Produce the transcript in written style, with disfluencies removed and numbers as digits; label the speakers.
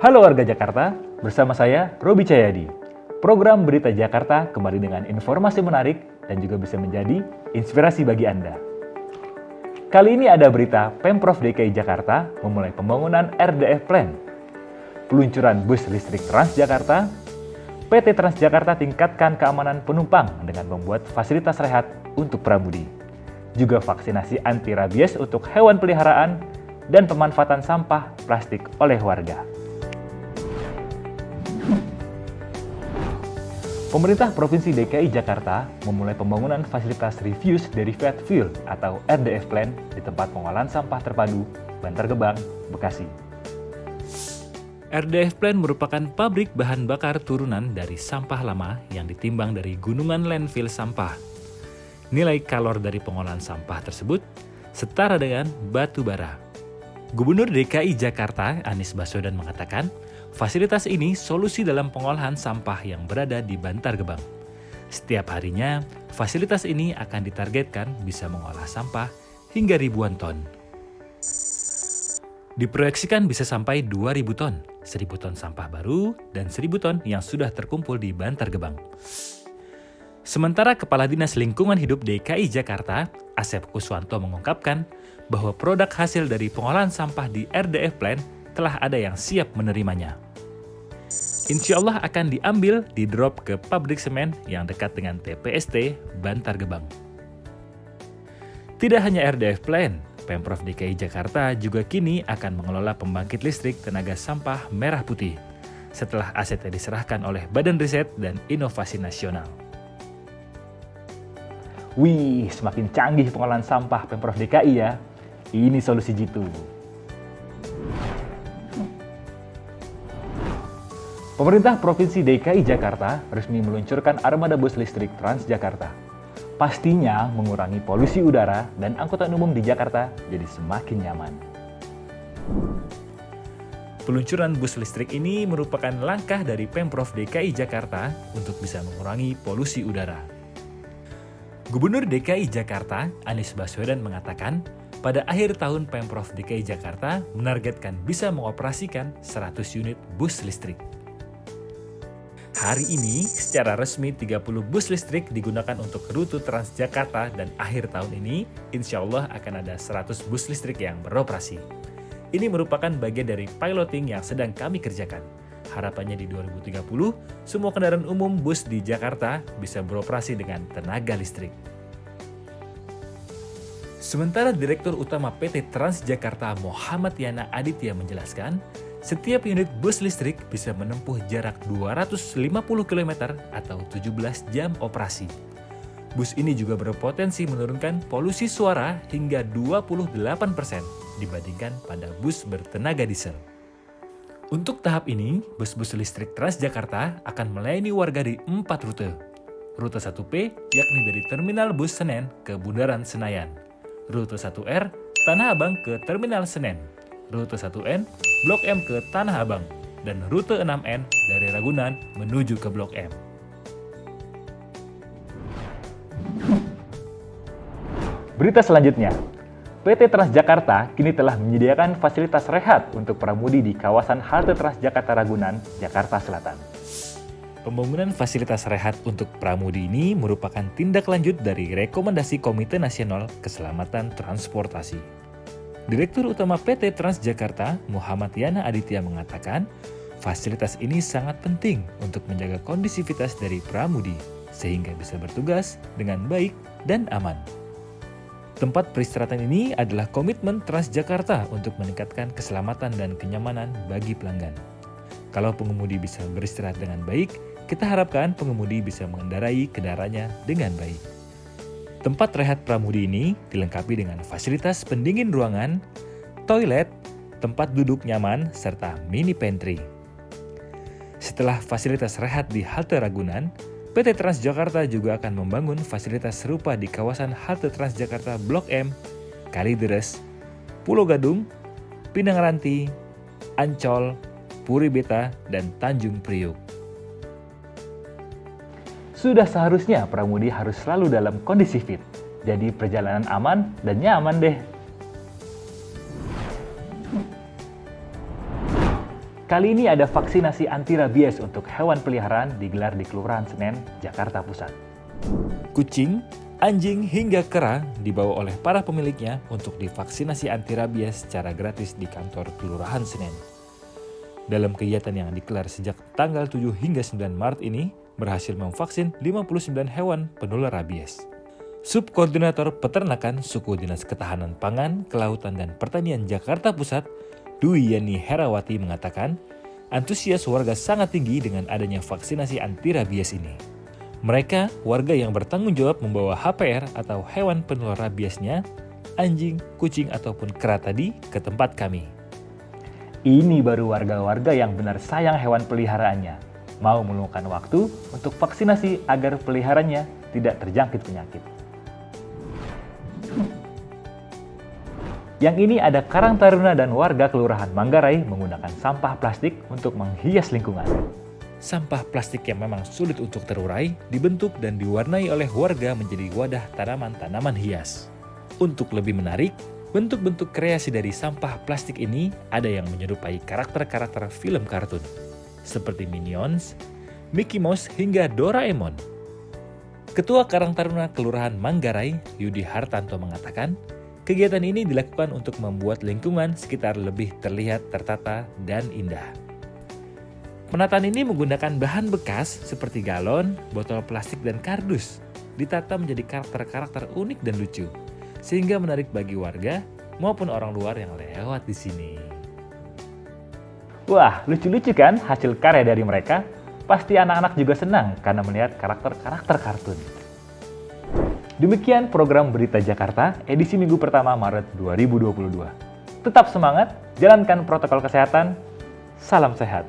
Speaker 1: Halo warga Jakarta, bersama saya Robi Cahyadi. Program Berita Jakarta kembali dengan informasi menarik dan juga bisa menjadi inspirasi bagi Anda. Kali ini ada berita Pemprov DKI Jakarta memulai pembangunan RDF Plan. Peluncuran bus listrik Transjakarta, PT Transjakarta tingkatkan keamanan penumpang dengan membuat fasilitas rehat untuk pramudi. Juga vaksinasi anti rabies untuk hewan peliharaan dan pemanfaatan sampah plastik oleh warga. Pemerintah Provinsi DKI Jakarta memulai pembangunan fasilitas Refuse Derived Fuel atau RDF Plan di tempat pengolahan sampah terpadu Bantar Gebang, Bekasi.
Speaker 2: RDF Plan merupakan pabrik bahan bakar turunan dari sampah lama yang ditimbang dari gunungan landfill sampah. Nilai kalor dari pengolahan sampah tersebut setara dengan batu bara. Gubernur DKI Jakarta Anies Baswedan mengatakan, fasilitas ini solusi dalam pengolahan sampah yang berada di Bantar Gebang. Setiap harinya, fasilitas ini akan ditargetkan bisa mengolah sampah hingga ribuan ton. Diproyeksikan bisa sampai 2.000 ton, 1.000 ton sampah baru, dan 1.000 ton yang sudah terkumpul di Bantar Gebang. Sementara Kepala Dinas Lingkungan Hidup DKI Jakarta, Asep Kuswanto mengungkapkan bahwa produk hasil dari pengolahan sampah di RDF Plan telah ada yang siap menerimanya. Insya Allah akan diambil di drop ke pabrik semen yang dekat dengan TPST Bantar Gebang. Tidak hanya RDF Plan, Pemprov DKI Jakarta juga kini akan mengelola pembangkit listrik tenaga sampah merah putih setelah asetnya diserahkan oleh Badan Riset dan Inovasi Nasional.
Speaker 1: Wih, semakin canggih pengolahan sampah Pemprov DKI ya. Ini solusi jitu. Pemerintah Provinsi DKI Jakarta resmi meluncurkan armada bus listrik Transjakarta. Pastinya mengurangi polusi udara dan angkutan umum di Jakarta jadi semakin nyaman.
Speaker 2: Peluncuran bus listrik ini merupakan langkah dari Pemprov DKI Jakarta untuk bisa mengurangi polusi udara. Gubernur DKI Jakarta Anies Baswedan mengatakan, pada akhir tahun Pemprov DKI Jakarta menargetkan bisa mengoperasikan 100 unit bus listrik. Hari ini, secara resmi 30 bus listrik digunakan untuk rute Transjakarta dan akhir tahun ini, insya Allah akan ada 100 bus listrik yang beroperasi. Ini merupakan bagian dari piloting yang sedang kami kerjakan. Harapannya di 2030, semua kendaraan umum bus di Jakarta bisa beroperasi dengan tenaga listrik. Sementara Direktur Utama PT Transjakarta Muhammad Yana Aditya menjelaskan, setiap unit bus listrik bisa menempuh jarak 250 km atau 17 jam operasi. Bus ini juga berpotensi menurunkan polusi suara hingga 28% dibandingkan pada bus bertenaga diesel. Untuk tahap ini, bus-bus listrik Transjakarta akan melayani warga di 4 rute. Rute 1P yakni dari Terminal Bus Senen ke Bundaran Senayan. Rute 1R, Tanah Abang ke Terminal Senen. Rute 1N, Blok M ke Tanah Abang. Dan rute 6N dari Ragunan menuju ke Blok M.
Speaker 1: Berita selanjutnya, PT Transjakarta kini telah menyediakan fasilitas rehat untuk pramudi di kawasan halte Transjakarta Ragunan, Jakarta Selatan.
Speaker 2: Pembangunan fasilitas rehat untuk pramudi ini merupakan tindak lanjut dari rekomendasi Komite Nasional Keselamatan Transportasi. Direktur Utama PT Transjakarta, Muhammad Yana Aditya mengatakan, fasilitas ini sangat penting untuk menjaga kondisivitas dari pramudi, sehingga bisa bertugas dengan baik dan aman. Tempat peristirahatan ini adalah komitmen Transjakarta untuk meningkatkan keselamatan dan kenyamanan bagi pelanggan. Kalau pengemudi bisa beristirahat dengan baik, kita harapkan pengemudi bisa mengendarai kendaraannya dengan baik. Tempat rehat pramudi ini dilengkapi dengan fasilitas pendingin ruangan, toilet, tempat duduk nyaman, serta mini pantry. Setelah fasilitas rehat di halte Ragunan, PT Transjakarta juga akan membangun fasilitas serupa di kawasan halte Transjakarta Blok M, Kalideres, Pulau Gadung, Pinang Ranti, Ancol, Puri Beta, dan Tanjung Priuk.
Speaker 1: Sudah seharusnya pramudi harus selalu dalam kondisi fit, jadi perjalanan aman dan nyaman deh. Kali ini ada vaksinasi anti rabies untuk hewan peliharaan digelar di Kelurahan Senen, Jakarta Pusat.
Speaker 2: Kucing, anjing, hingga kera dibawa oleh para pemiliknya untuk divaksinasi anti rabies secara gratis di kantor Kelurahan Senen. Dalam kegiatan yang digelar sejak tanggal 7 hingga 9 Maret ini, berhasil memvaksin 59 hewan penular rabies. Subkoordinator Peternakan Suku Dinas Ketahanan Pangan, Kelautan dan Pertanian Jakarta Pusat, Dwi Yani Herawati mengatakan, antusias warga sangat tinggi dengan adanya vaksinasi anti rabies ini. Mereka, warga yang bertanggung jawab membawa HPR atau hewan penular rabiesnya, anjing, kucing ataupun kera tadi ke tempat kami.
Speaker 1: Ini baru warga-warga yang benar sayang hewan peliharaannya, mau meluangkan waktu untuk vaksinasi agar peliharaannya tidak terjangkit penyakit. Yang ini ada Karang Taruna dan warga Kelurahan Manggarai menggunakan sampah plastik untuk menghias lingkungan.
Speaker 2: Sampah plastik yang memang sulit untuk terurai dibentuk dan diwarnai oleh warga menjadi wadah tanaman-tanaman hias. Untuk lebih menarik, bentuk-bentuk kreasi dari sampah plastik ini ada yang menyerupai karakter-karakter film kartun, seperti Minions, Mickey Mouse hingga Doraemon. Ketua Karang Taruna Kelurahan Manggarai, Yudi Hartanto mengatakan, kegiatan ini dilakukan untuk membuat lingkungan sekitar lebih terlihat tertata dan indah. Penataan ini menggunakan bahan bekas seperti galon, botol plastik, dan kardus, ditata menjadi karakter-karakter unik dan lucu, sehingga menarik bagi warga maupun orang luar yang lewat di sini.
Speaker 1: Wah, lucu-lucu kan hasil karya dari mereka? Pasti anak-anak juga senang karena melihat karakter-karakter kartun. Demikian program Berita Jakarta edisi minggu pertama Maret 2022. Tetap semangat, jalankan protokol kesehatan, salam sehat.